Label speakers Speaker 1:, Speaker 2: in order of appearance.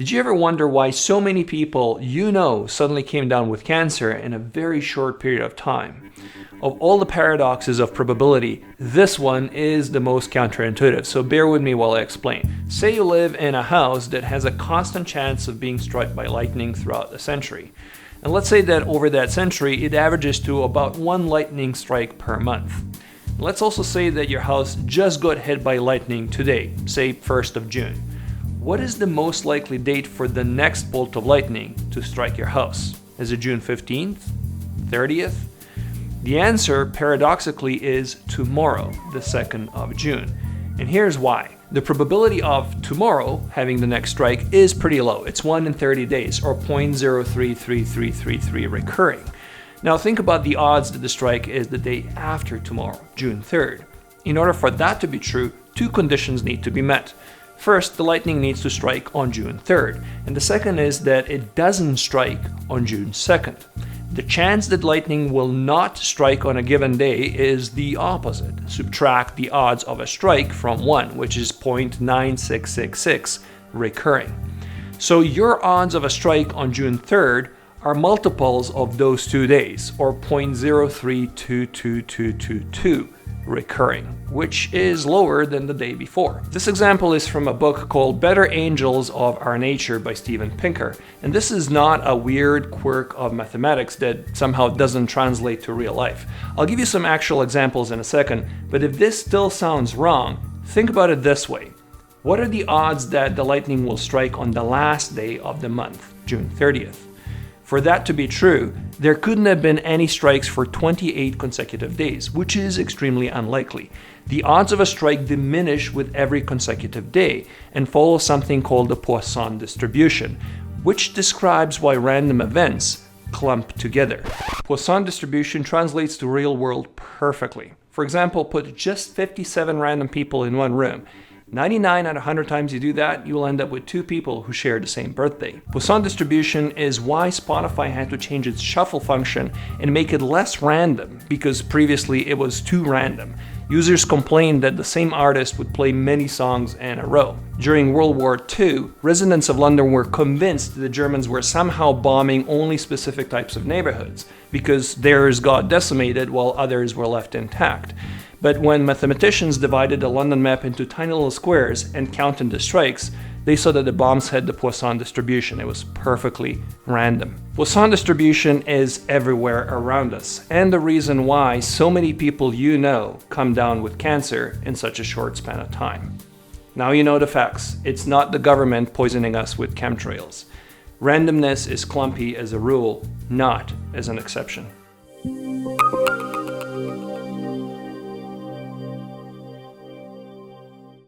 Speaker 1: Did you ever wonder why so many people you know suddenly came down with cancer in a very short period of time? Of all the paradoxes of probability, this one is the most counterintuitive, so bear with me while I explain. Say you live in a house that has a constant chance of being struck by lightning throughout the century. And let's say that over that century, it averages to about 1 lightning strike per month. Let's also say that your house just got hit by lightning today, say 1st of June. What is the most likely date for the next bolt of lightning to strike your house? Is it June 15th? 30th? The answer, paradoxically, is tomorrow, the 2nd of June. And here's why. The probability of tomorrow having the next strike is pretty low. It's 1 in 30 days, or 0.033333 recurring. Now think about the odds that the strike is the day after tomorrow, June 3rd. In order for that to be true, 2 conditions need to be met. First, the lightning needs to strike on June 3rd, and the second is that it doesn't strike on June 2nd. The chance that lightning will not strike on a given day is the opposite. Subtract the odds of a strike from 1, which is 0.9666 recurring. So your odds of a strike on June 3rd are multiples of those 2 days, or 0.032222 recurring, which is lower than the day before. This example is from a book called Better Angels of Our Nature by Steven Pinker, and this is not a weird quirk of mathematics that somehow doesn't translate to real life. I'll give you some actual examples in a second, but if this still sounds wrong, think about it this way. What are the odds that the lightning will strike on the last day of the month, June 30th? For that to be true, there couldn't have been any strikes for 28 consecutive days, which is extremely unlikely. The odds of a strike diminish with every consecutive day and follow something called the Poisson distribution, which describes why random events clump together. Poisson distribution translates to real world perfectly. For example, put just 57 random people in one room. 99 out of 100 times you do that, you will end up with 2 people who share the same birthday. Poisson distribution is why Spotify had to change its shuffle function and make it less random, because previously it was too random. Users complained that the same artist would play many songs in a row. During World War II, residents of London were convinced the Germans were somehow bombing only specific types of neighborhoods, because theirs got decimated while others were left intact. But when mathematicians divided the London map into tiny little squares and counted the strikes, they saw that the bombs had the Poisson distribution. It was perfectly random. Poisson distribution is everywhere around us, and the reason why so many people you know come down with cancer in such a short span of time. Now you know the facts. It's not the government poisoning us with chemtrails. Randomness is clumpy as a rule, not as an exception.